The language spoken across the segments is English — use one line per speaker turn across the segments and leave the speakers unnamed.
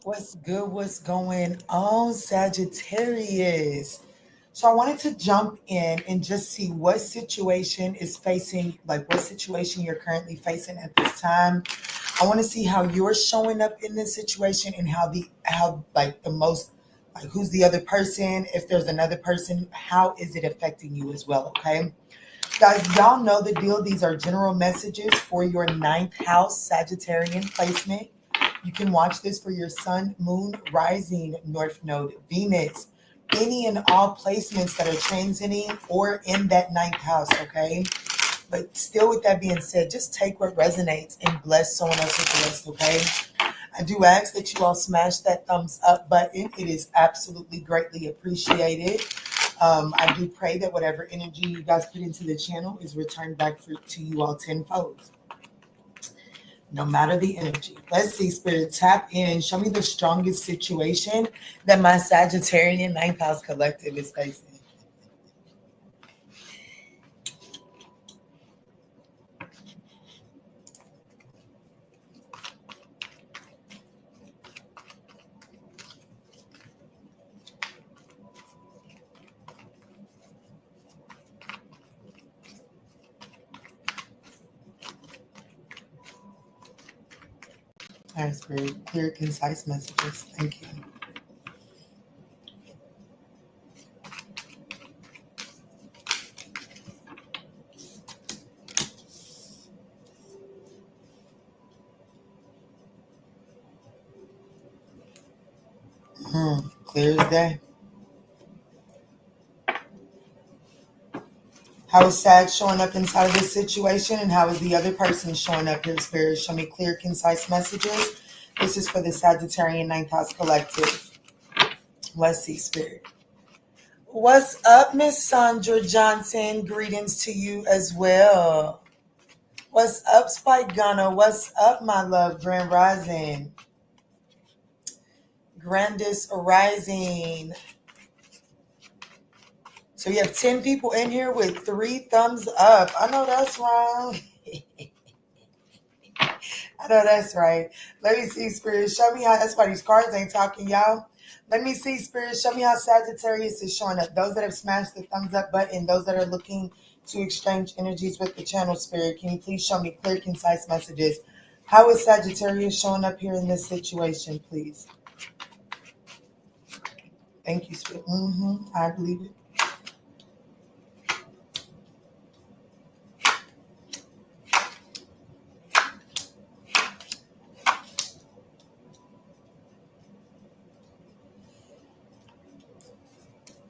What's good? What's going on, Sagittarius? So I wanted to jump in and just see what situation is facing, like what situation you're currently facing at this time. I want to see how you're showing up in this situation and how who's the other person? If there's another person, how is it affecting you as well? Okay. Guys, y'all know the deal. These are general messages for your 9th house Sagittarian placement. You can watch this for your sun, moon, rising, north node, Venus, any and all placements that are transiting or in that 9th house, okay? But still, with that being said, just take what resonates and bless someone else with the rest, okay? I do ask that you all smash that thumbs up button. It is absolutely greatly appreciated. I do pray that whatever energy you guys put into the channel is returned back to you all tenfold. No matter the energy. Let's see, Spirit, tap in. Show me the strongest situation that my Sagittarian 9th house collective is facing. All right, Spirit, clear, concise messages. Thank you. Clear as day. How is Sag showing up inside of this situation, and how is the other person showing up here, Spirit? Show me clear, concise messages. This is for the Sagittarian 9th house collective. Let's see, Spirit. What's up, Miss Sandra Johnson? Greetings to you as well. What's up, Spike Gunner? What's up, my love? Grand Rising. Grandest Rising. So you have 10 people in here with 3 thumbs up. I know that's wrong. I know that's right. Let me see, Spirit. Show me how. That's why these cards ain't talking, y'all. Let me see, Spirit. Show me how Sagittarius is showing up. Those that have smashed the thumbs up button, those that are looking to exchange energies with the channel, Spirit, can you please show me clear, concise messages? How is Sagittarius showing up here in this situation, please? Thank you, Spirit. I believe it.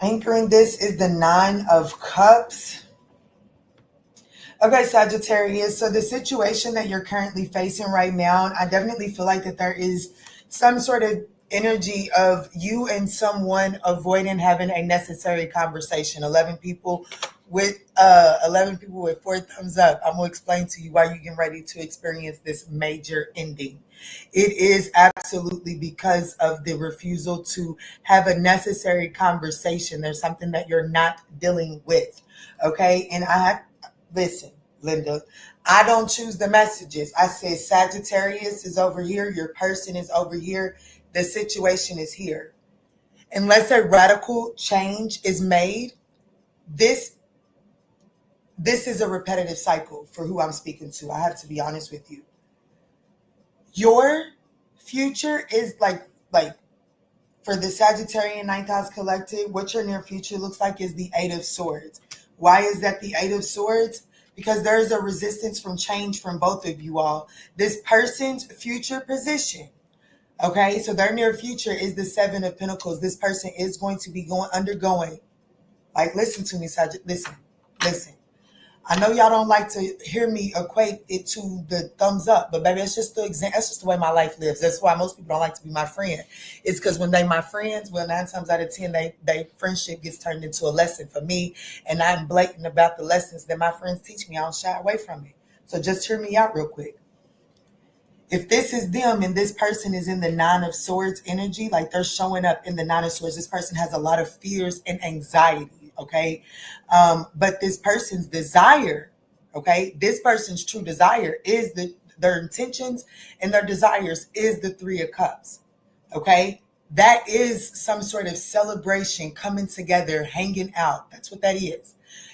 Anchoring this is the 9 of Cups. Okay, Sagittarius. So the situation that you're currently facing right now, I definitely feel like that there is some sort of energy of you and someone avoiding having a necessary conversation. 11 people with 4 thumbs up. I'm gonna explain to you why you're getting ready to experience this major ending. It is absolutely because of the refusal to have a necessary conversation. There's something that you're not dealing with. Okay, and listen, Linda, I don't choose the messages. I said Sagittarius is over here, your person is over here, the situation is here. Unless a radical change is made, this is a repetitive cycle for who I'm speaking to. I have to be honest with you. Your future is like for the Sagittarian 9th house collective, what your near future looks like is the 8 of Swords. Why is that the 8 of Swords? Because there is a resistance from change from both of you all. This person's future position, okay? So their near future is the 7 of Pentacles. This person is going to be undergoing. Like, listen to me, listen. I know y'all don't like to hear me equate it to the thumbs up, but baby, it's just the example. That's just the way my life lives. That's why most people don't like to be my friend. It's because when they my friends, well, 9 times out of 10, they friendship gets turned into a lesson for me, and I'm blatant about the lessons that my friends teach me. I don't shy away from it. So just hear me out real quick. If this is them and this person is in the 9 of Swords energy, like they're showing up in the 9 of Swords, this person has a lot of fears and anxiety, okay? But this person's desire, okay, this person's true desire is their intentions and their desires is the 3 of Cups, okay? That is some sort of celebration, coming together, hanging out. That's what that is.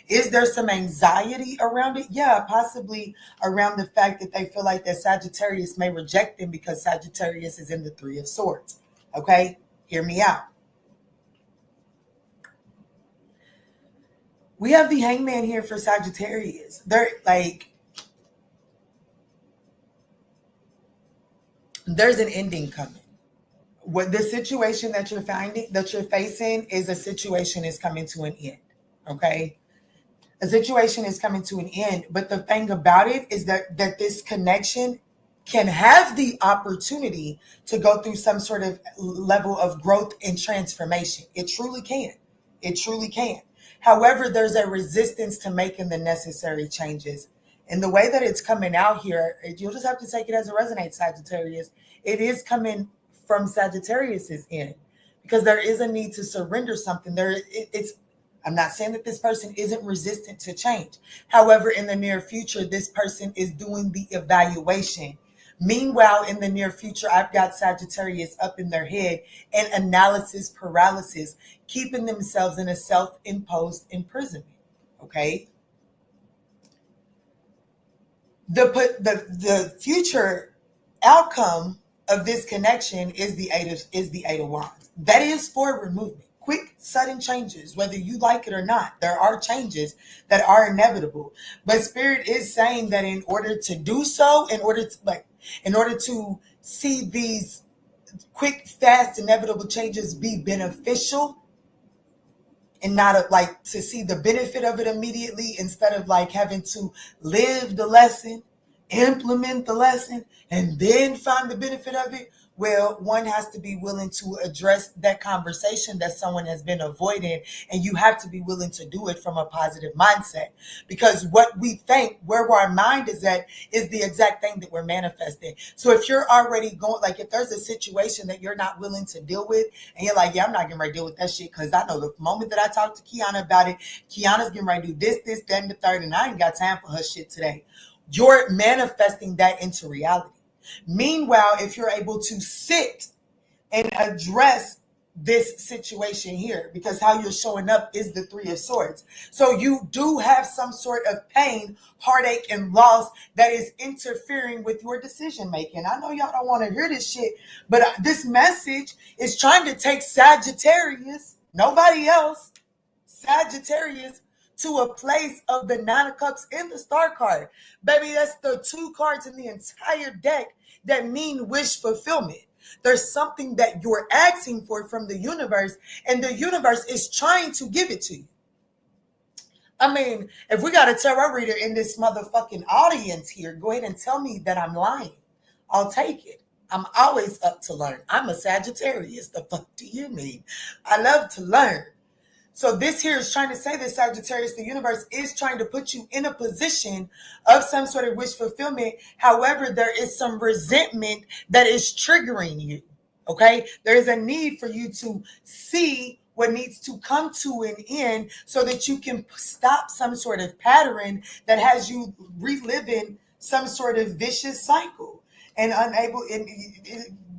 Is there some anxiety around it? Yeah, possibly around the fact that they feel like that Sagittarius may reject them because Sagittarius is in the 3 of Swords. Okay, hear me out. We have the Hangman here for Sagittarius. There's an ending coming. What the situation that you're facing is a situation is coming to an end. Okay. A situation is coming to an end, but the thing about it is that this connection can have the opportunity to go through some sort of level of growth and transformation. It truly can. It truly can. However, there's a resistance to making the necessary changes. And the way that it's coming out here, you'll just have to take it as it resonates, Sagittarius. It is coming from Sagittarius's end because there is a need to surrender something. I'm not saying that this person isn't resistant to change. However, in the near future, this person is doing the evaluation. Meanwhile, in the near future, I've got Sagittarius up in their head and analysis paralysis, keeping themselves in a self-imposed imprisonment. Okay. The future outcome of this connection is the Eight of Wands. That is forward movement. Quick, sudden changes, whether you like it or not. There are changes that are inevitable. But Spirit is saying that in order to do so, in order to see these quick, fast, inevitable changes be beneficial, and not to see the benefit of it immediately, instead of having to live the lesson, implement the lesson, and then find the benefit of it. Well, one has to be willing to address that conversation that someone has been avoiding, and you have to be willing to do it from a positive mindset, because what we think, where our mind is at, is the exact thing that we're manifesting. So if you're already going, if there's a situation that you're not willing to deal with, and you're like, yeah, I'm not getting ready to deal with that shit, because I know the moment that I talk to Kiana about it, Kiana's getting ready to do this, that, and the third, and I ain't got time for her shit today. You're manifesting that into reality. Meanwhile, if you're able to sit and address this situation here, because how you're showing up is the 3 of Swords. So you do have some sort of pain, heartache, and loss that is interfering with your decision making. I know y'all don't want to hear this shit, but this message is trying to take Sagittarius, nobody else, Sagittarius, to a place of the 9 of Cups in the Star card. Baby, that's the 2 cards in the entire deck that mean wish fulfillment. There's something that you're asking for from the universe, and the universe is trying to give it to you. I mean, if we got a tarot reader in this motherfucking audience here, go ahead and tell me that I'm lying. I'll take it. I'm always up to learn. I'm a Sagittarius. The fuck do you mean? I love to learn. So this here is trying to say that, Sagittarius, the universe is trying to put you in a position of some sort of wish fulfillment. However, there is some resentment that is triggering you. Okay. There is a need for you to see what needs to come to an end so that you can stop some sort of pattern that has you reliving some sort of vicious cycle and unable.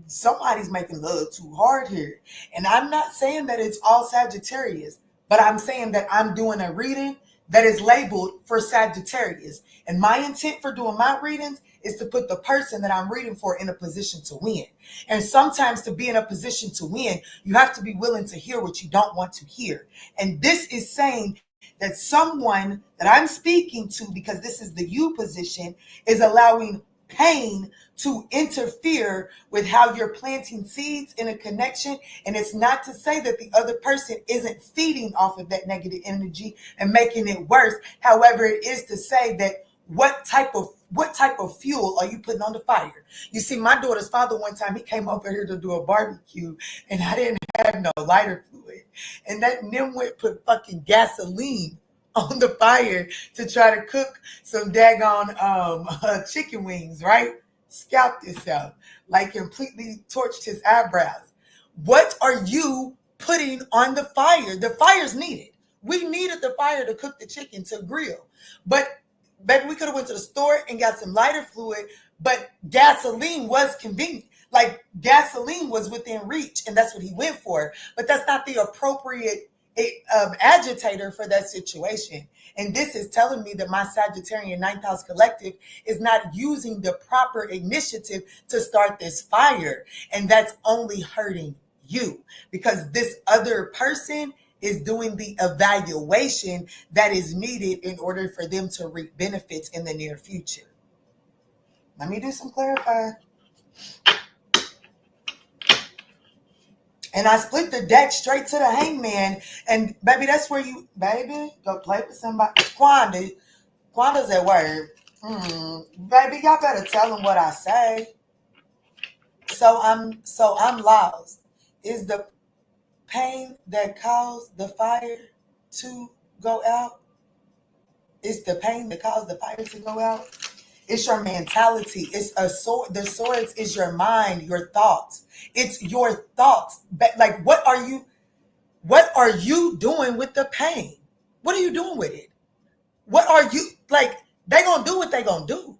Somebody's making love too hard here. And I'm not saying that it's all Sagittarius, but I'm saying that I'm doing a reading that is labeled for Sagittarius. And my intent for doing my readings is to put the person that I'm reading for in a position to win. And sometimes to be in a position to win, you have to be willing to hear what you don't want to hear. And this is saying that someone that I'm speaking to, because this is the you position, is allowing pain to interfere with how you're planting seeds in a connection. And it's not to say that the other person isn't feeding off of that negative energy and making it worse. However, it is to say that what type of fuel are you putting on the fire? You see, my daughter's father, one time, he came over here to do a barbecue, and I didn't have no lighter fluid. And that nimwit put fucking gasoline on the fire to try to cook some daggone chicken wings, right? Scalped himself, like completely torched his eyebrows. What are you putting on the fire? The fire's needed. We needed the fire to cook the chicken, to grill. But baby, we could have went to the store and got some lighter fluid, but gasoline was convenient. Like, gasoline was within reach, and that's what he went for. But that's not the appropriate agitator for that situation. And this is telling me that my Sagittarian ninth house collective is not using the proper initiative to start this fire. And that's only hurting you, because this other person is doing the evaluation that is needed in order for them to reap benefits in the near future. Let me do some clarifying. And I split the deck straight to the hangman. And baby, that's where you, baby, go play with somebody. Quanda's at work. Baby, y'all better tell him what I say. So I'm lost. Is the pain that caused the fire to go out? It's the pain that caused the fire to go out. It's your mentality. It's a sword. The swords is your mind, your thoughts. It's your thoughts. Like, what are you doing with the pain? What are you doing with it? What are you, like, they gonna do what they gonna do.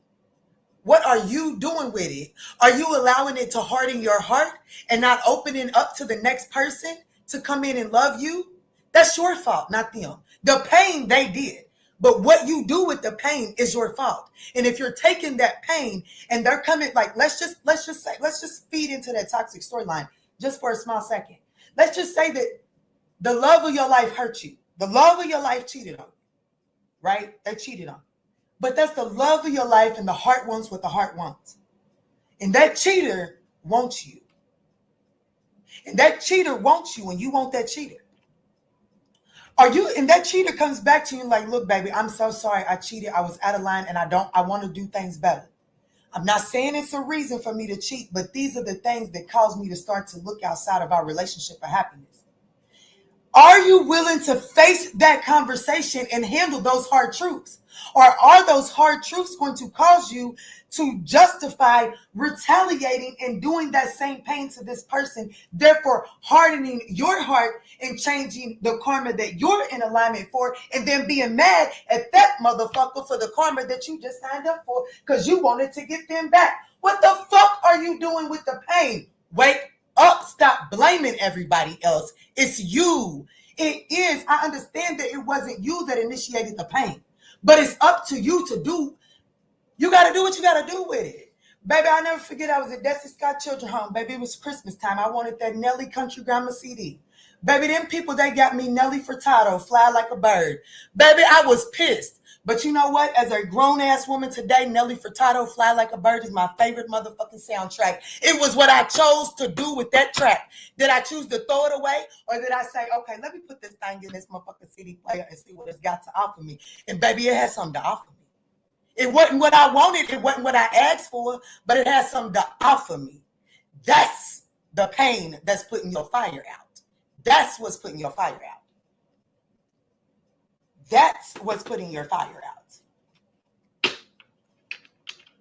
What are you doing with it? Are you allowing it to harden your heart and not opening up to the next person to come in and love you? That's your fault, not them. The pain they did. But what you do with the pain is your fault. And if you're taking that pain and they're coming, like, let's just feed into that toxic storyline just for a small second. Let's just say that the love of your life hurt you. The love of your life cheated on you, right? They cheated on you. But that's the love of your life, and the heart wants what the heart wants. And that cheater wants you. And that cheater wants you, and you want that cheater. And that cheater comes back to you like, look, baby, I'm so sorry I cheated. I was out of line, and I want to do things better. I'm not saying it's a reason for me to cheat, but these are the things that cause me to start to look outside of our relationship for happiness. Are you willing to face that conversation and handle those hard truths? Or are those hard truths going to cause you to justify retaliating and doing that same pain to this person, therefore hardening your heart and changing the karma that you're in alignment for, and then being mad at that motherfucker for the karma that you just signed up for because you wanted to get them back? What the fuck are you doing with the pain? Wake up. Stop blaming everybody else. It's you. It is. I understand that it wasn't you that initiated the pain, but it's up to you to do. You got to do what you got to do with it. Baby, I'll never forget, I was at Destiny Scott Children's Home. Baby, it was Christmas time. I wanted that Nelly Country Grandma CD. Baby, them people, they got me Nelly Furtado, Fly Like a Bird. Baby, I was pissed. But you know what? As a grown-ass woman today, Nelly Furtado, Fly Like a Bird is my favorite motherfucking soundtrack. It was what I chose to do with that track. Did I choose to throw it away? Or did I say, okay, let me put this thing in this motherfucking CD player and see what it's got to offer me? And baby, it has something to offer me. It wasn't what I wanted. It wasn't what I asked for, but it has something to offer me. That's the pain that's putting your fire out. That's what's putting your fire out. That's what's putting your fire out.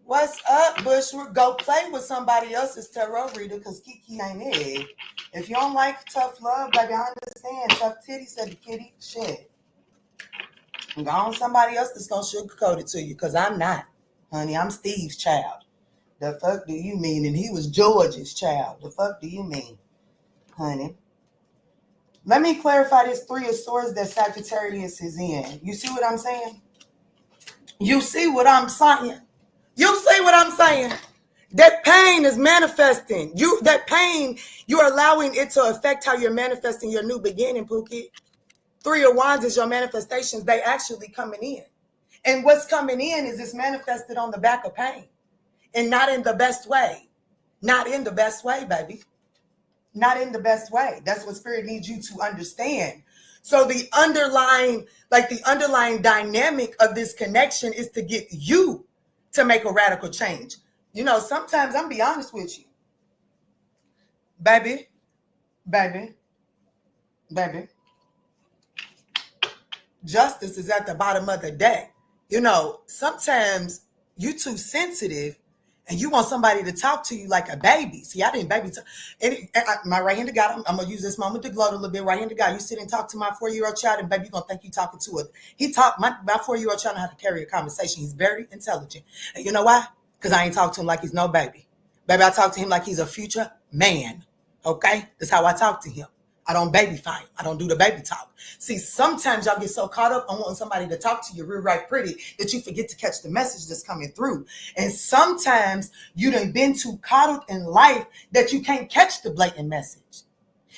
What's up, Bushwood? Go play with somebody else's tarot reader because Kiki ain't it. If you don't like tough love, baby, I understand. Tough titty, said the kitty. Shit. Go on somebody else that's going to sugarcoat it to you because I'm not. Honey, I'm Steve's child. The fuck do you mean? And he was George's child. The fuck do you mean, honey? Let me clarify this Three of Swords that Sagittarius is in. You see what I'm saying? You see what I'm saying? You see what I'm saying? That pain is manifesting. That pain, you're allowing it to affect how you're manifesting your new beginning, Pookie. Three of Wands is your manifestations. They actually coming in. And what's coming in is it's manifested on the back of pain. and not in the best way. Not in the best way, baby. Not in the best way. That's what Spirit needs you to understand. So the underlying dynamic of this connection is to get you to make a radical change. You know, sometimes I'm be honest with you. Baby. Justice is at the bottom of the day. You know, sometimes you too sensitive and you want somebody to talk to you like a baby. See, I didn't baby talk. My right-handed God, I'm going to use this moment to gloat a little bit. Right-handed God, you sit and talk to my 4-year-old child, and baby, you're going to think you're talking to her. My 4-year-old child know how to carry a conversation. He's very intelligent. And you know why? Because I ain't talk to him like he's no baby. Baby, I talk to him like he's a future man. Okay? That's how I talk to him. I don't baby fight. I don't do the baby talk. See, sometimes y'all get so caught up on wanting somebody to talk to you real right pretty that you forget to catch the message that's coming through. And sometimes you done been too caught up in life that you can't catch the blatant message.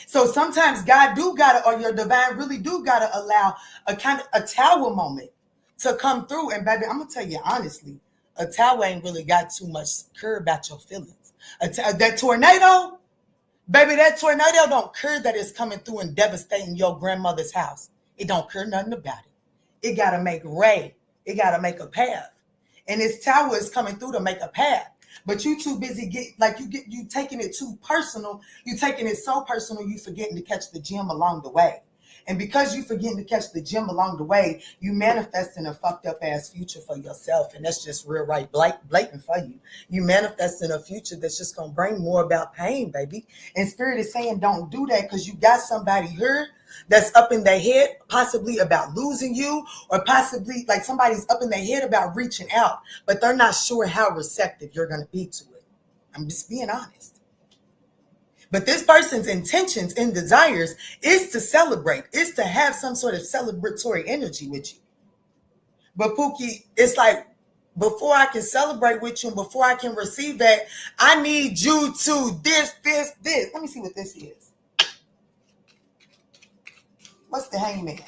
So sometimes God do gotta, or your divine really do gotta allow a kind of a tower moment to come through. And baby, I'm gonna tell you honestly, a tower ain't really got too much care about your feelings. That tornado. Baby, that tornado don't care that it's coming through and devastating your grandmother's house. It don't care nothing about it. It got to make way. It got to make a path. And this tower is coming through to make a path. But you too busy you taking it too personal. You taking it so personal, you forgetting to catch the gem along the way. And because you forgetting to catch the gem along the way, you manifesting a fucked up ass future for yourself. And that's just real right blatant for you. You manifesting a future that's just going to bring more about pain, baby. And Spirit is saying don't do that because you got somebody here that's up in their head, possibly about losing you, or possibly like somebody's up in their head about reaching out, but they're not sure how receptive you're going to be to it. I'm just being honest. But this person's intentions and desires is to celebrate, is to have some sort of celebratory energy with you. But Pookie, it's like, before I can celebrate with you and before I can receive that, I need you to this. Let me see what this is. What's the hangman?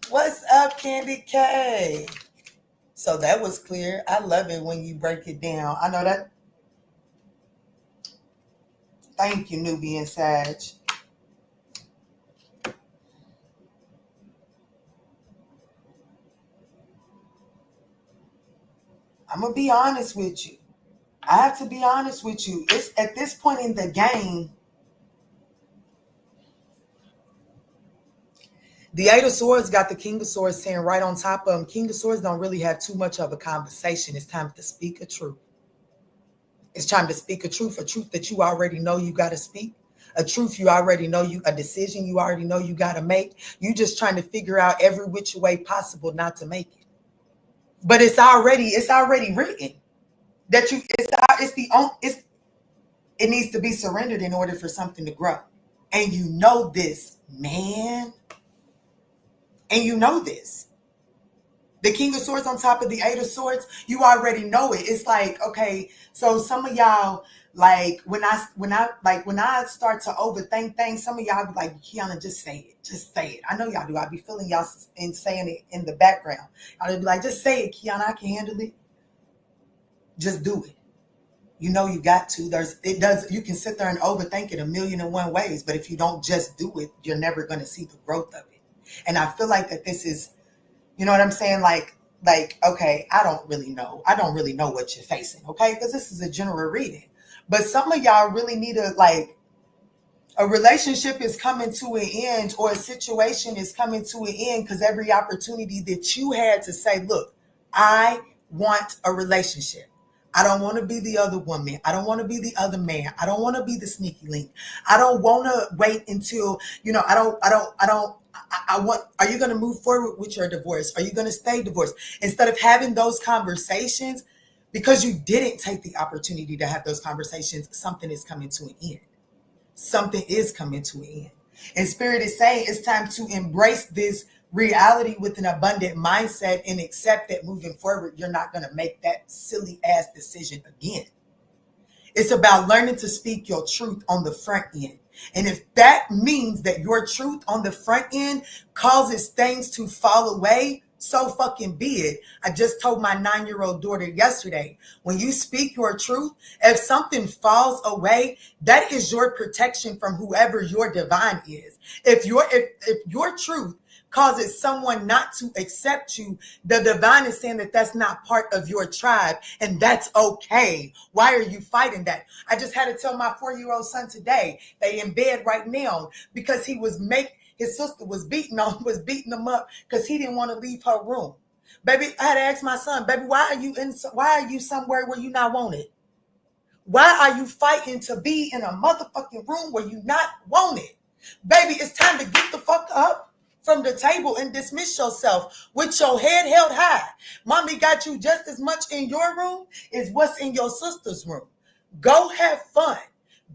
What's up, Candy K? So that was clear. I love it when you break it down. I know that. Thank you, Nubian Sag. I'm going to be honest with you. I have to be honest with you. It's at this point in the game, the 8 of Swords got the King of Swords sitting right on top of him. King of Swords don't really have too much of a conversation. It's time to speak a truth. It's time to speak a truth that you already know you got to speak. A truth you already know a decision you already know you got to make. You just trying to figure out every which way possible not to make it. But it's already written that it needs to be surrendered in order for something to grow. And you know this, man. And you know this. The King of Swords on top of the 8 of Swords, you already know it. It's like, okay, so some of y'all, like when I start to overthink things, some of y'all be like, Kiana, just say it. Just say it. I know y'all do. I be feeling y'all and saying it in the background. I'll be like, just say it, Kiana, I can handle it. Just do it. You know you got to. You can sit there and overthink it 1,000,001 ways, but if you don't just do it, you're never going to see the growth of it. And I feel like that this is, you know what I'm saying? Like, okay, I don't really know. I don't really know what you're facing, okay? Because this is a general reading. But some of y'all really need a relationship is coming to an end, or a situation is coming to an end because every opportunity that you had to say, look, I want a relationship. I don't want to be the other woman. I don't want to be the other man. I don't want to be the sneaky link. I don't want to wait until, are you going to move forward with your divorce? Are you going to stay divorced? Instead of having those conversations, because you didn't take the opportunity to have those conversations, something is coming to an end. Something is coming to an end. And Spirit is saying it's time to embrace this reality with an abundant mindset and accept that moving forward, you're not going to make that silly ass decision again. It's about learning to speak your truth on the front end. And if that means that your truth on the front end causes things to fall away, so fucking be it. I just told my 9-year-old daughter yesterday, when you speak your truth, if something falls away, that is your protection from whoever your divine is. If your truth causes someone not to accept you, the divine is saying that that's not part of your tribe, and that's okay. Why are you fighting that? I just had to tell my 4-year-old son today, they in bed right now because his sister was beating him up because he didn't want to leave her room. Baby, I had to ask my son, baby, why are you somewhere where you not wanted? Why are you fighting to be in a motherfucking room where you not wanted? Baby, it's time to get the fuck up from the table and dismiss yourself with your head held high. Mommy got you just as much in your room as what's in your sister's room. Go have fun.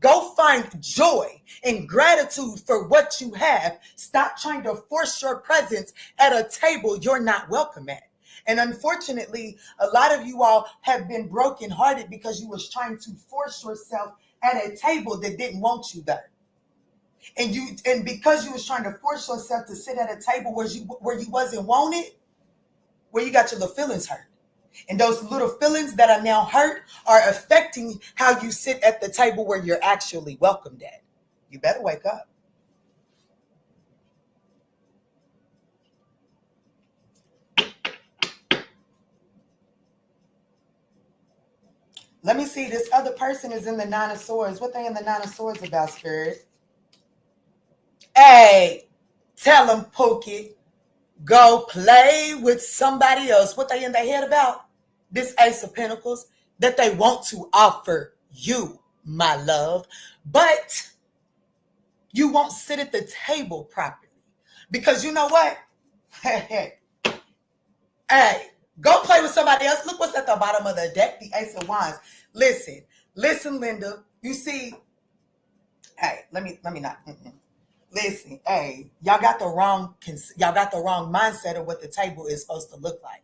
Go find joy and gratitude for what you have. Stop trying to force your presence at a table you're not welcome at. And unfortunately, a lot of you all have been brokenhearted because you was trying to force yourself at a table that didn't want you there. And because you was trying to force yourself to sit at a table where you wasn't wanted, where you got your little feelings hurt. And those little feelings that are now hurt are affecting how you sit at the table where you're actually welcomed at. You better wake up. Let me see. This other person is in the 9 of Swords. What they in the 9 of Swords about, Spirit? Hey, tell them, Pookie, go play with somebody else. What they in their head about? This Ace of Pentacles, that they want to offer you, my love, but you won't sit at the table properly. Because you know what? Hey, go play with somebody else. Look what's at the bottom of the deck, the Ace of Wands. Listen, Linda. You see, let me not. Listen, y'all got the wrong mindset of what the table is supposed to look like.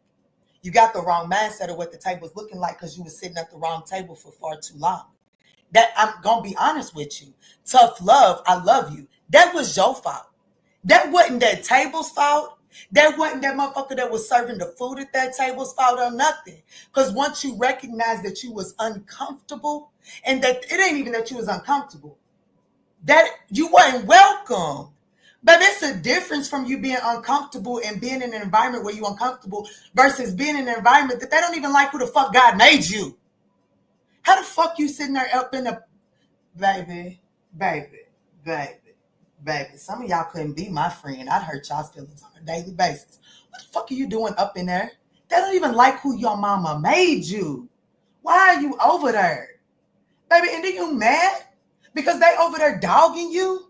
You got the wrong mindset of what the table is looking like because you were sitting at the wrong table for far too long. That I'm gonna be honest with you. Tough love, I love you. That was your fault. That wasn't that table's fault. That wasn't that motherfucker that was serving the food at that table's fault or nothing. Because once you recognize that you was uncomfortable, and that it ain't even that you was uncomfortable, that you weren't welcome. But it's a difference from you being uncomfortable and being in an environment where you're uncomfortable versus being in an environment that they don't even like who the fuck God made you. How the fuck you sitting there up in the... Baby. Some of y'all couldn't be my friend. I'd hurt y'all's feelings on a daily basis. What the fuck are you doing up in there? They don't even like who your mama made you. Why are you over there? Baby, and then you mad? Because they over there dogging you?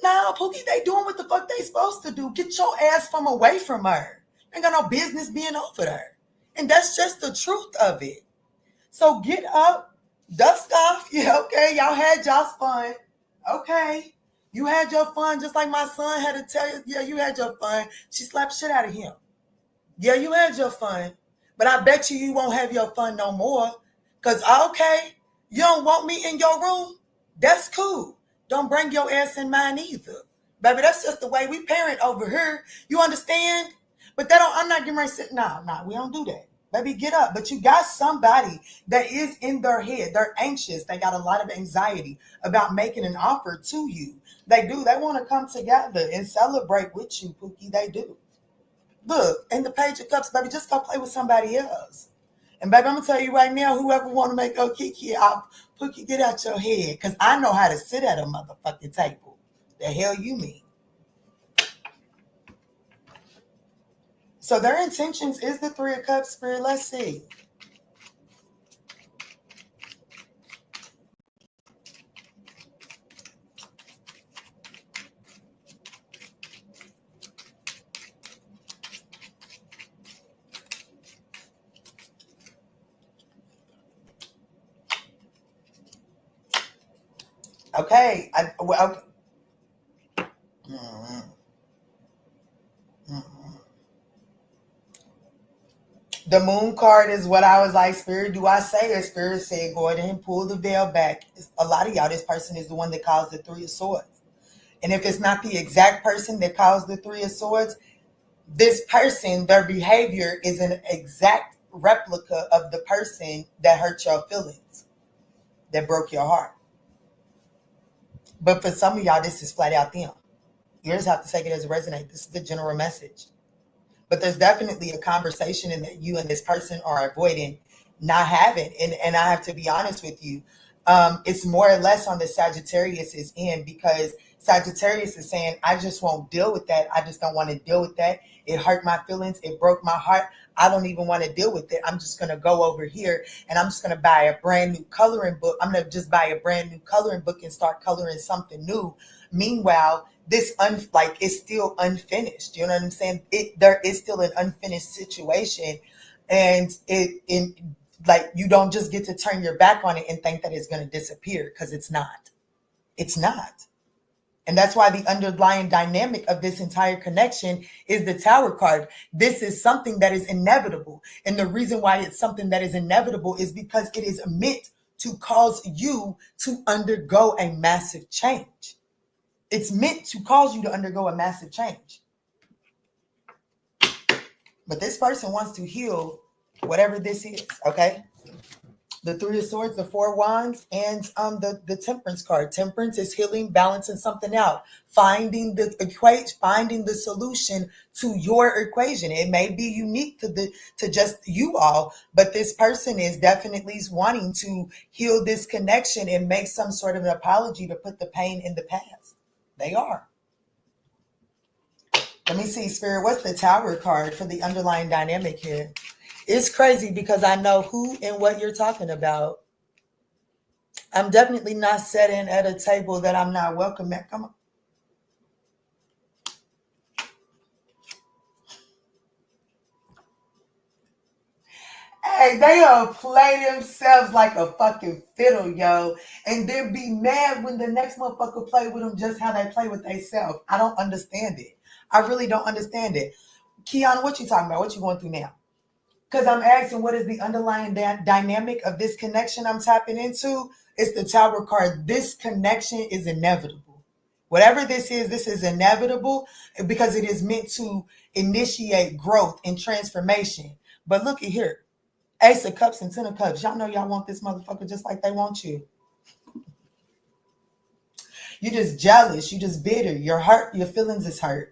Nah, Pookie, they doing what the fuck they supposed to do. Get your ass from away from her. Ain't got no business being over there. And that's just the truth of it. So get up, dust off. Yeah, okay, y'all had y'all's fun. Okay, you had your fun just like my son had to tell you. Yeah, you had your fun. She slapped shit out of him. Yeah, you had your fun. But I bet you won't have your fun no more. Because, okay, you don't want me in your room? That's cool. Don't bring your ass in mine either. Baby, that's just the way we parent over here. You understand? But I'm not getting ready to sit. No, we don't do that. Baby, get up. But you got somebody that is in their head. They're anxious. They got a lot of anxiety about making an offer to you. They do. They want to come together and celebrate with you, Pookie. They do. Look, in the Page of Cups, baby, just go play with somebody else. And baby, I'm going to tell you right now, whoever want to make Kiki off, Pookie, get out your head. Because I know how to sit at a motherfucking table. The hell you mean? So their intentions is the 3 of Cups, Spirit. Let's see. Okay. The moon card is what I was like, Spirit, do I say it? Spirit said, go ahead and pull the veil back. A lot of y'all, this person is the one that caused the Three of Swords. And if it's not the exact person that caused the Three of Swords, this person, their behavior is an exact replica of the person that hurt your feelings, that broke your heart. But for some of y'all, this is flat out them. You just have to take it as a resonate. This is the general message. But there's definitely a conversation in that you and this person are avoiding not having. And I have to be honest with you. It's more or less on the Sagittarius's end, because Sagittarius is saying, I just won't deal with that. I just don't want to deal with that. It hurt my feelings. It broke my heart. I don't even want to deal with it. I'm just going to go over here and I'm just going to buy a brand new coloring book. I'm going to just buy a brand new coloring book and start coloring something new. Meanwhile, this it's still unfinished. You know what I'm saying? There is still an unfinished situation, and you don't just get to turn your back on it and think that it's going to disappear, because it's not. It's not. And that's why the underlying dynamic of this entire connection is the Tower card. This is something that is inevitable. And the reason why it's something that is inevitable is because it is meant to cause you to undergo a massive change. It's meant to cause you to undergo a massive change. But this person wants to heal whatever this is, okay? The Three of Swords, the Four Wands, and the Temperance card. Temperance is healing, balancing something out, finding the equation, finding the solution to your equation. It may be unique to just you all, but this person is definitely wanting to heal this connection and make some sort of an apology to put the pain in the past. They are. Let me see, Spirit, what's the Tower card for the underlying dynamic here? It's crazy because I know who and what you're talking about. I'm definitely not sitting at a table that I'm not welcome at. Come on. Hey, they'll play themselves like a fucking fiddle, yo. And they'll be mad when the next motherfucker play with them just how they play with themselves. I don't understand it. I really don't understand it. Keana, what you talking about? What you going through now? Because I'm asking, what is the underlying dynamic of this connection I'm tapping into? It's the Tower card. This connection is inevitable. Whatever this is inevitable because it is meant to initiate growth and transformation. But look at here. Ace of Cups and Ten of Cups. Y'all know y'all want this motherfucker just like they want you. You just jealous. You just bitter. You're hurt. Your feelings is hurt.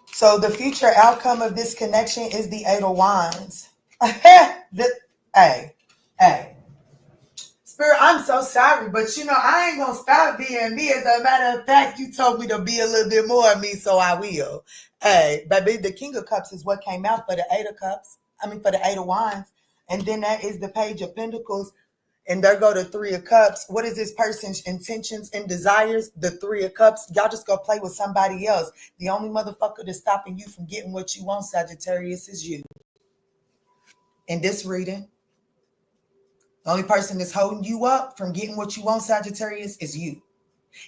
So the future outcome of this connection is the Eight of Wands. Hey. Spirit, I'm so sorry, but I ain't going to stop being me. As a matter of fact, you told me to be a little bit more of me, so I will. Hey, baby, the King of Cups is what came out for the Eight of Cups. For the Eight of Wands. And then that is the Page of Pentacles. And there go the Three of Cups. What is this person's intentions and desires? The Three of Cups. Y'all just go play with somebody else. The only motherfucker that's stopping you from getting what you want, Sagittarius, is you. In this reading, the only person that's holding you up from getting what you want, Sagittarius, is you.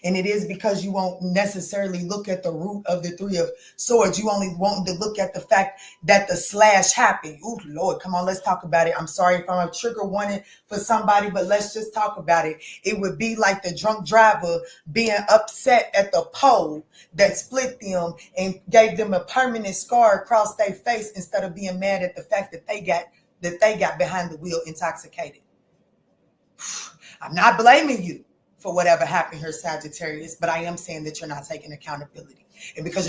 And it is because you won't necessarily look at the root of the Three of Swords. You only want to look at the fact that the slash happened. Oh, Lord, come on, let's talk about it. I'm sorry if I'm a trigger warning for somebody, but let's just talk about it. It would be like the drunk driver being upset at the pole that split them and gave them a permanent scar across their face instead of being mad at the fact that they got behind the wheel intoxicated. I'm not blaming you for whatever happened here, Sagittarius, but I am saying that you're not taking accountability. And because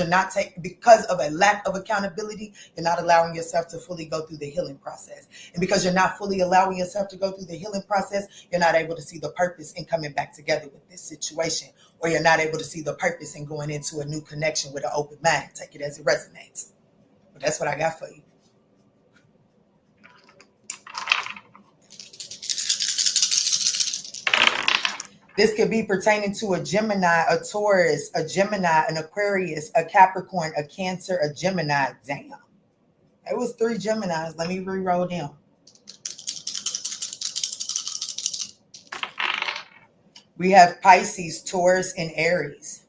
because of a lack of accountability, you're not allowing yourself to fully go through the healing process. And because you're not fully allowing yourself to go through the healing process, you're not able to see the purpose in coming back together with this situation, or you're not able to see the purpose in going into a new connection with an open mind. Take it as it resonates. But that's what I got for you. This could be pertaining to a Gemini, a Taurus, a Gemini, an Aquarius, a Capricorn, a Cancer, a Gemini. Damn. It was 3 Geminis. Let me re-roll them. We have Pisces, Taurus, and Aries.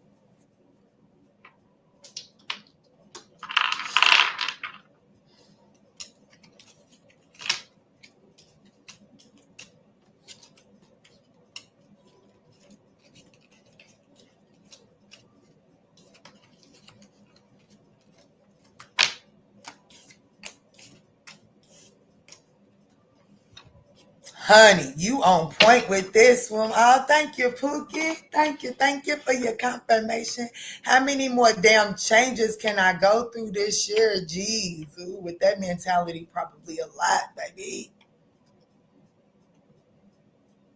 Honey, you on point with this one. Oh, thank you, Pookie. Thank you for your confirmation. How many more damn changes can I go through this year? Jeez, ooh, with that mentality, probably a lot, baby.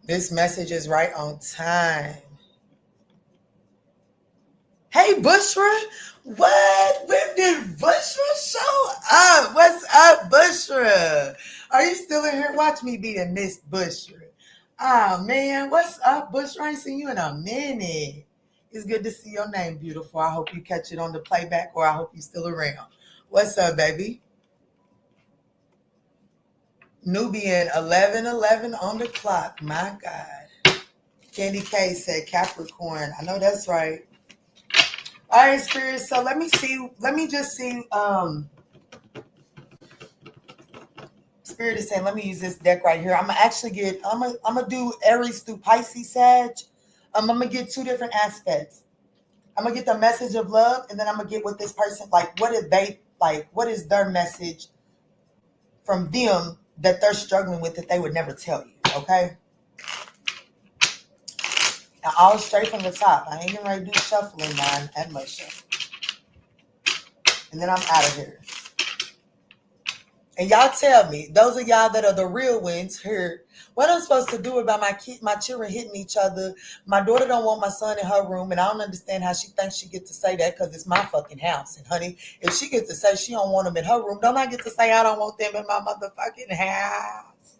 This message is right on time. Hey, Bushra. What? When did Bushra show up? What's up, Bushra? Are you still in here? Watch me be the Miss Bushra. Oh, man. What's up, Bushra? I ain't seen you in a minute. It's good to see your name, beautiful. I hope you catch it on the playback, or I hope you're still around. What's up, baby? Nubian, 11:11 on the clock. My God. Candy K said Capricorn. I know that's right. All right, Spirit. So let me just see. Spirit is saying, let me use this deck right here. I'm gonna do Aries through Pisces, Sag. I'm gonna get two different aspects. I'm gonna get the message of love, and then I'm gonna get what this person, like, what did they like? What is their message from them that they're struggling with that they would never tell you? Okay. Now, all straight from the top. I ain't gonna ready to do shuffling, man. That much shuffle. And then I'm out of here. And y'all tell me, those of y'all that are the real ones here, what I'm supposed to do about my children hitting each other. My daughter don't want my son in her room, and I don't understand how she thinks she gets to say that, because it's my fucking house. And honey, if she gets to say she don't want them in her room, don't I get to say I don't want them in my motherfucking house?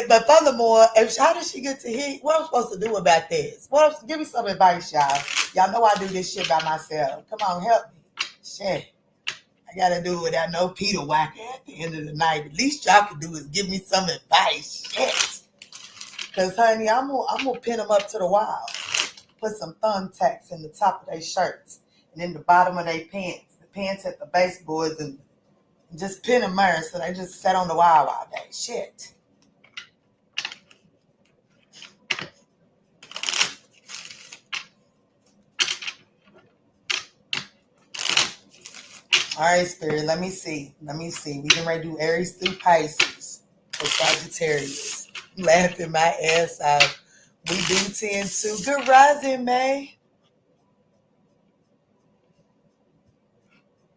But furthermore, how does she get to hit? What I'm supposed to do about this? Give me some advice, y'all. Y'all know I do this shit by myself. Come on, help me. Shit. I gotta do it without no Peter Whacker at the end of the night. At least y'all can do is give me some advice. Shit. Cause honey, I'm gonna pin them up to the wall. Put some thumbtacks in the top of their shirts and in the bottom of their pants. The pants at the baseboards, and just pin them there so they just sit on the wall all day. Shit. All right, Spirit, let me see. We can ready to do Aries through Pisces for Sagittarius. I'm laughing my ass out. We do tend to. Good rising, May.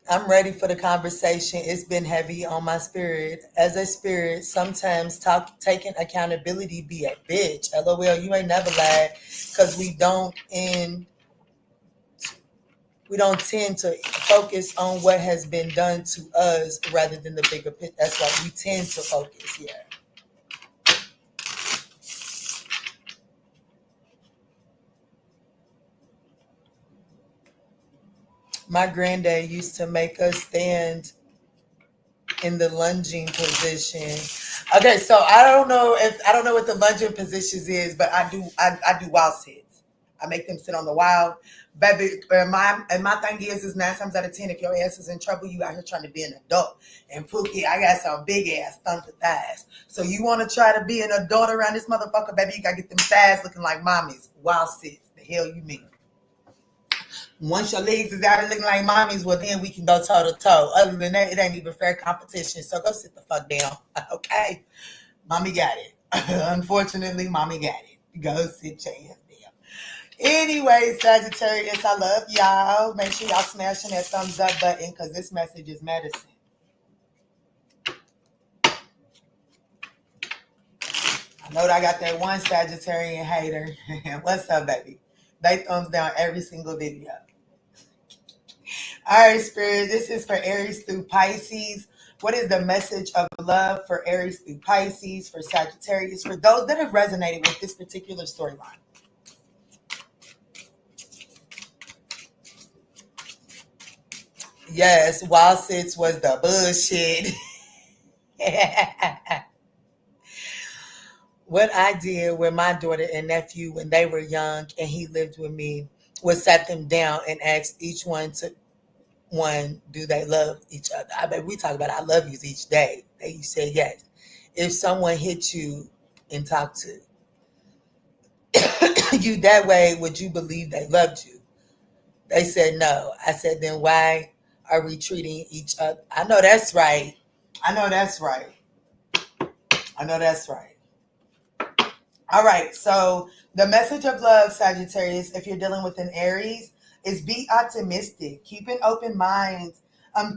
I'm ready for the conversation. It's been heavy on my spirit. As a spirit, sometimes taking accountability be a bitch. LOL, you ain't never lied, because we don't tend to focus on what has been done to us rather than the bigger picture. That's why we tend to focus. Yeah. My granddad used to make us stand in the lunging position. Okay, so I don't know what the lunging positions is, but I do wild sits. I make them sit on the wild. Baby, my thing is 9 times out of 10, if your ass is in trouble, you out here trying to be an adult. And Pookie, I got some big ass thunder thighs. So you want to try to be an adult around this motherfucker, baby, you got to get them thighs looking like mommies. Wild sits. The hell you mean? Once your legs is out and looking like mommies, well, then we can go toe to toe. Other than that, it ain't even fair competition. So go sit the fuck down. Okay? Mommy got it. Unfortunately, mommy got it. Go sit your ass down. Anyway, Sagittarius, I love y'all. Make sure y'all smashing that thumbs up button, because this message is medicine. I know that I got that one Sagittarian hater. What's up, baby? They thumbs down every single video. All right, Spirit, this is for Aries through Pisces. What is the message of love for Aries through Pisces, for Sagittarius, for those that have resonated with this particular storyline? Yes, Wild Sits was the bullshit. what I did with my daughter and nephew when they were young and he lived with me was sat them down and asked each one, do they love each other? I bet we talk about I love yous each day. They said yes. If someone hit you and talked to you that way, would you believe they loved you? They said no. I said, then why are we treating each other? I know that's right. I know that's right. I know that's right. All right. So the message of love, Sagittarius, if you're dealing with an Aries, is be optimistic. Keep an open mind.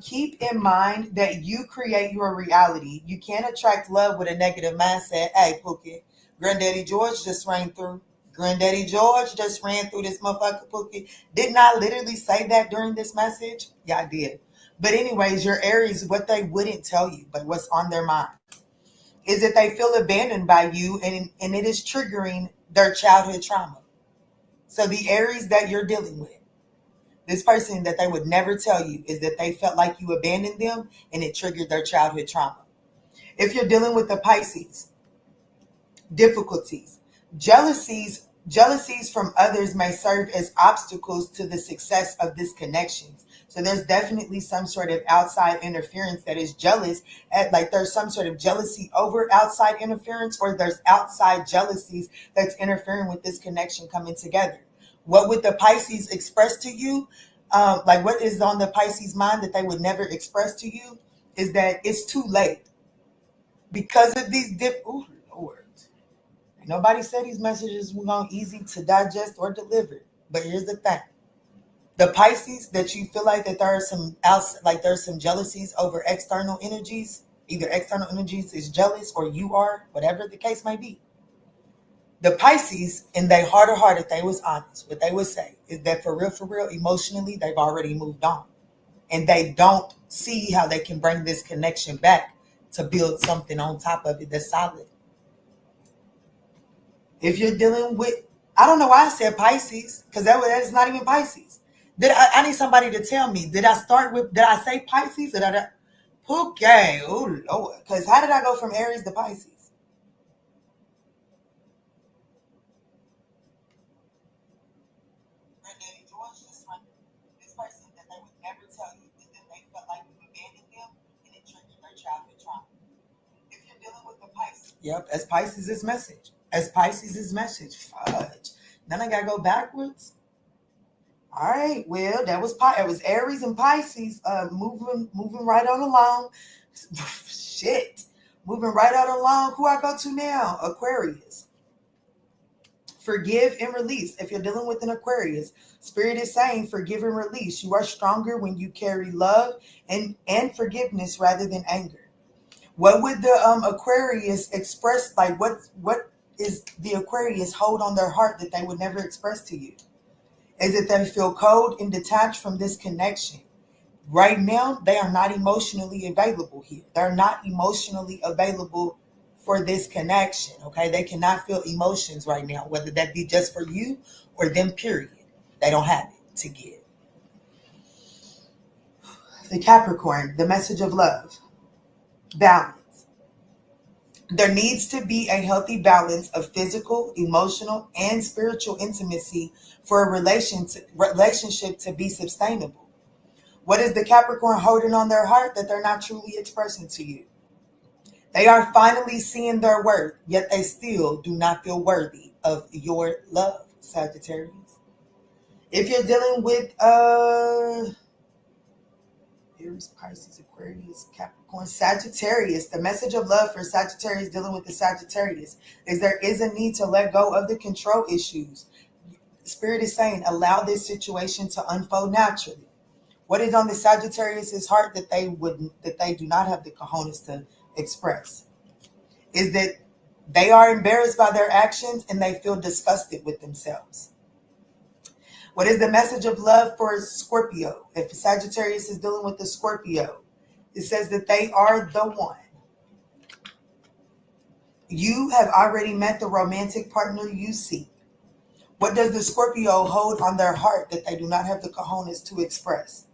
Keep in mind that you create your reality. You can't attract love with a negative mindset. Hey, Pookie, Granddaddy George just ran through. Granddaddy George just ran through this motherfucker, Pookie. Didn't I literally say that during this message? Yeah, I did. But anyways, your Aries, what they wouldn't tell you, but what's on their mind, is that they feel abandoned by you, and it is triggering their childhood trauma. So the Aries that you're dealing with, this person that they would never tell you, is that they felt like you abandoned them and it triggered their childhood trauma. If you're dealing with the Pisces, difficulties, jealousies from others may serve as obstacles to the success of this connection. So there's definitely some sort of outside interference that is jealous at, like there's some sort of jealousy over outside interference, or there's outside jealousies that's interfering with this connection coming together. What would the Pisces express to you? Like what is on the Pisces mind that they would never express to you is that it's too late because of these Lord. Nobody said these messages were going easy to digest or deliver. But here's the thing. The Pisces that you feel like that there are some jealousies over external energies, either external energies is jealous or you are, whatever the case may be. The Pisces, in their heart of heart, if they was honest, what they would say is that for real, emotionally, they've already moved on. And they don't see how they can bring this connection back to build something on top of it that's solid. If you're dealing with, I don't know why I said Pisces, because that is not even Pisces. I need somebody to tell me, did I say Pisces? Or did I, okay, oh Lord. Because how did I go from Aries to Pisces? This person that they would never tell you is that they felt like you abandoned them and it triggered their childhood trauma. If you're dealing with the Pisces. Yep, as Pisces' message. As Pisces' message. Fudge. Then I gotta go backwards. All right, well, it was Aries and Pisces moving right on along. Shit. Moving right on along. Who I go to now? Aquarius. Forgive and release. If you're dealing with an Aquarius, Spirit is saying forgive and release. You are stronger when you carry love and forgiveness rather than anger. What would the Aquarius express? Like what is the Aquarius hold on their heart that they would never express to you? Is it they feel cold and detached from this connection? Right now, they are not emotionally available here. They're not emotionally available for this connection, okay? They cannot feel emotions right now, whether that be just for you or them, period. They don't have it to give. The Capricorn, the message of love, balance. There needs to be a healthy balance of physical, emotional, and spiritual intimacy for a relationship to be sustainable. What is the Capricorn holding on their heart that they're not truly expressing to you? They are finally seeing their worth, yet they still do not feel worthy of your love, Sagittarius. If you're dealing with Aries, Pisces, Aquarius, Capricorn, Sagittarius, the message of love for Sagittarius dealing with the Sagittarius is there is a need to let go of the control issues. Spirit is saying allow this situation to unfold naturally. What is on the Sagittarius' heart that they do not have the cojones to express is that they are embarrassed by their actions and they feel disgusted with themselves. What is the message of love for Scorpio? If Sagittarius is dealing with the Scorpio, it says that they are the one. You have already met the romantic partner you seek. What does the Scorpio hold on their heart that they do not have the cojones to express?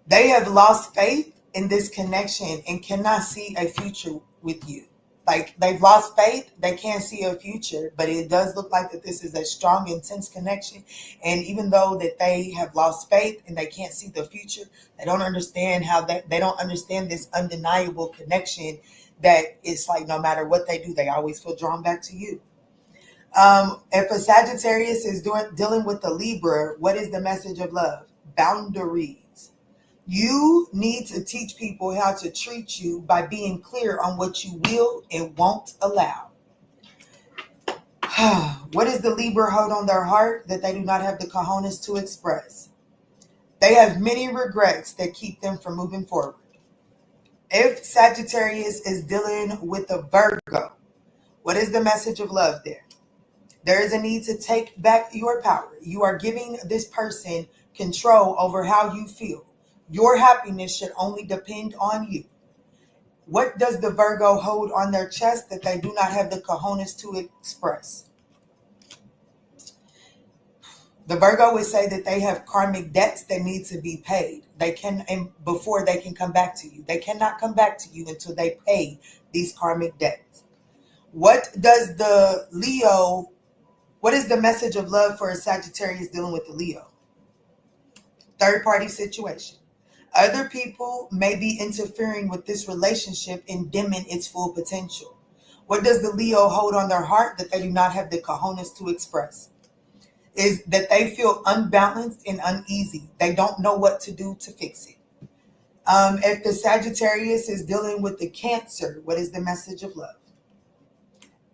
They have lost faith in this connection and cannot see a future with you. Like they've lost faith, they can't see a future, but it does look like that this is a strong, intense connection. And even though that they have lost faith and they can't see the future, they don't understand how that they don't understand this undeniable connection that it's like no matter what they do, they always feel drawn back to you. If a Sagittarius is dealing with a Libra, what is the message of love? Boundaries. You need to teach people how to treat you by being clear on what you will and won't allow. What does the Libra hold on their heart that they do not have the cojones to express? They have many regrets that keep them from moving forward. If Sagittarius is dealing with a Virgo, what is the message of love there? There is a need to take back your power. You are giving this person control over how you feel. Your happiness should only depend on you. What does the Virgo hold on their chest that they do not have the cojones to express? The Virgo would say that they have karmic debts that need to be paid. And before they can come back to you. They cannot come back to you until they pay these karmic debts. What is the message of love for a Sagittarius dealing with the Leo? Third party situation. Other people may be interfering with this relationship and dimming its full potential. What does the Leo hold on their heart that they do not have the cojones to express? Is that they feel unbalanced and uneasy. They don't know what to do to fix it. If the Sagittarius is dealing with the Cancer, what is the message of love?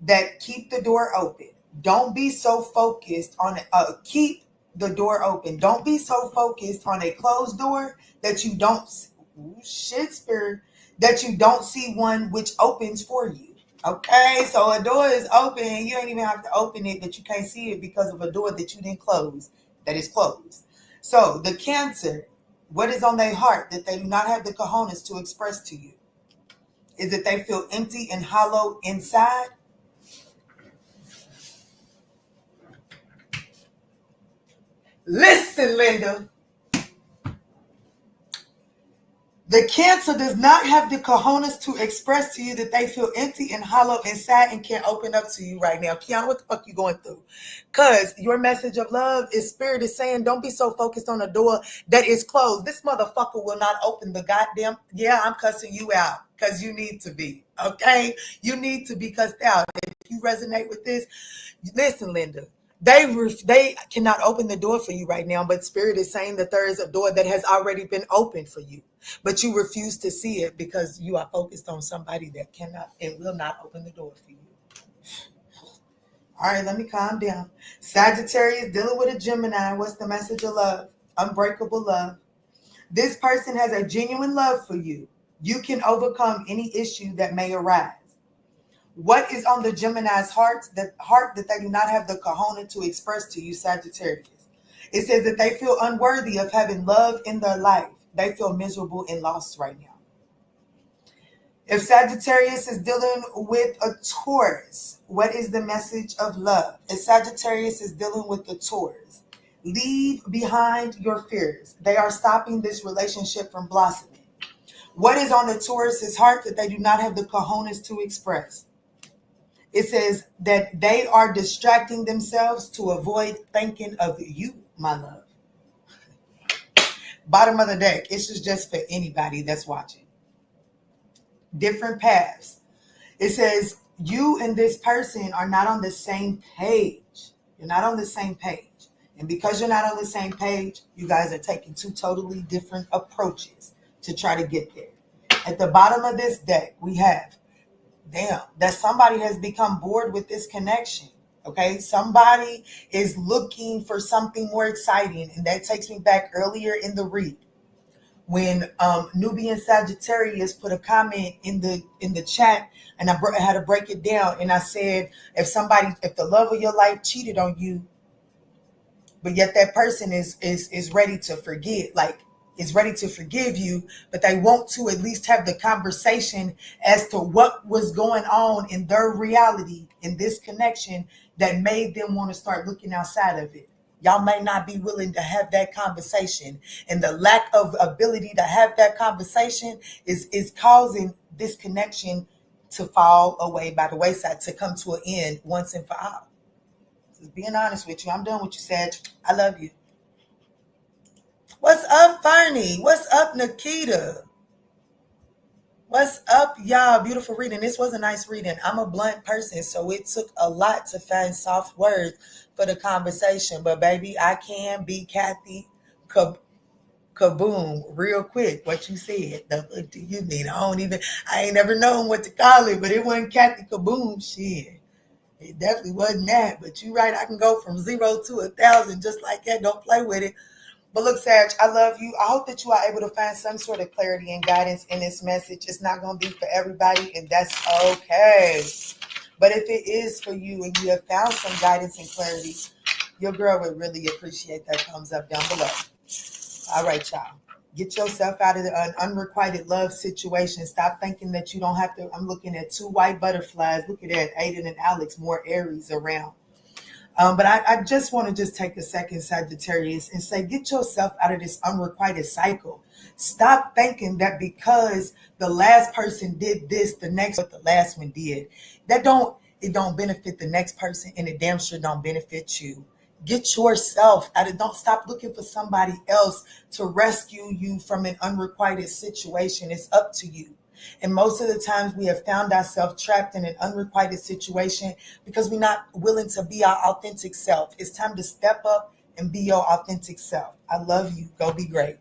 That keep the door open. Don't be so focused on keep the door open. Don't be so focused on a closed door that you don't that you don't see one which opens for you. Okay, so a door is open and you ain't even have to open it, but you can't see it because of a door that you didn't close that is closed. So the Cancer, what is on their heart that they do not have the cojones to express to you? Is that they feel empty and hollow inside? Listen, Linda. The Cancer does not have the cojones to express to you that they feel empty and hollow inside and can't open up to you right now. Kiana, what the fuck you going through? Because your message of love is Spirit is saying, don't be so focused on a door that is closed. This motherfucker will not open the goddamn... Yeah, I'm cussing you out because you need to be. Okay? You need to be cussed out. If you resonate with this, listen, Linda. They cannot open the door for you right now, but Spirit is saying that there is a door that has already been opened for you, but you refuse to see it because you are focused on somebody that cannot and will not open the door for you. All right, let me calm down. Sagittarius dealing with a Gemini. What's the message of love? Unbreakable love. This person has a genuine love for you. You can overcome any issue that may arise. What is on the Gemini's heart that they do not have the cojones to express to you, Sagittarius? It says that they feel unworthy of having love in their life. They feel miserable and lost right now. If Sagittarius is dealing with a Taurus, what is the message of love? If Sagittarius is dealing with the Taurus, leave behind your fears. They are stopping this relationship from blossoming. What is on the Taurus's heart that they do not have the cojones to express? It says that they are distracting themselves to avoid thinking of you, my love. Bottom of the deck. This is just for anybody that's watching. Different paths. It says you and this person are not on the same page. You're not on the same page. And because you're not on the same page, you guys are taking two totally different approaches to try to get there. At the bottom of this deck, we have that somebody has become bored with this connection. Okay, somebody is looking for something more exciting, and that takes me back earlier in the read when Nubian Sagittarius put a comment in the chat, and I had to break it down, and I said if the love of your life cheated on you, but yet that person is ready to forget, like is ready to forgive you, but they want to at least have the conversation as to what was going on in their reality in this connection that made them want to start looking outside of it. Y'all may not be willing to have that conversation, and the lack of ability to have that conversation is causing this connection to fall away by the wayside, to come to an end once and for all. Just being honest with you. I'm done with you, Sag. I love you. What's up, Fernie? What's up, Nikita? What's up, y'all? Beautiful reading. This was a nice reading. I'm a blunt person, so it took a lot to find soft words for the conversation. But baby, I can be Kathy Kaboom real quick. What you said. The fuck do you mean? I ain't never known what to call it, but it wasn't Kathy Kaboom shit. It definitely wasn't that. But you right, I can go from 0 to 1,000 just like that. Don't play with it. But look, Sag, I love you. I hope that you are able to find some sort of clarity and guidance in this message. It's not going to be for everybody, and that's okay. But if it is for you and you have found some guidance and clarity, your girl would really appreciate that thumbs up down below. All right, y'all. Get yourself out of an unrequited love situation. Stop thinking that you don't have to. I'm looking at 2 white butterflies. Look at that. Aiden and Alex, more Aries around. But I just want to take a second, Sagittarius, and say, get yourself out of this unrequited cycle. Stop thinking that because the last person did this, the next what the last one did. It don't benefit the next person, and it damn sure don't benefit you. Get yourself out of, don't stop looking for somebody else to rescue you from an unrequited situation. It's up to you. And most of the times we have found ourselves trapped in an unrequited situation because we're not willing to be our authentic self. It's time to step up and be your authentic self. I love you. Go be great.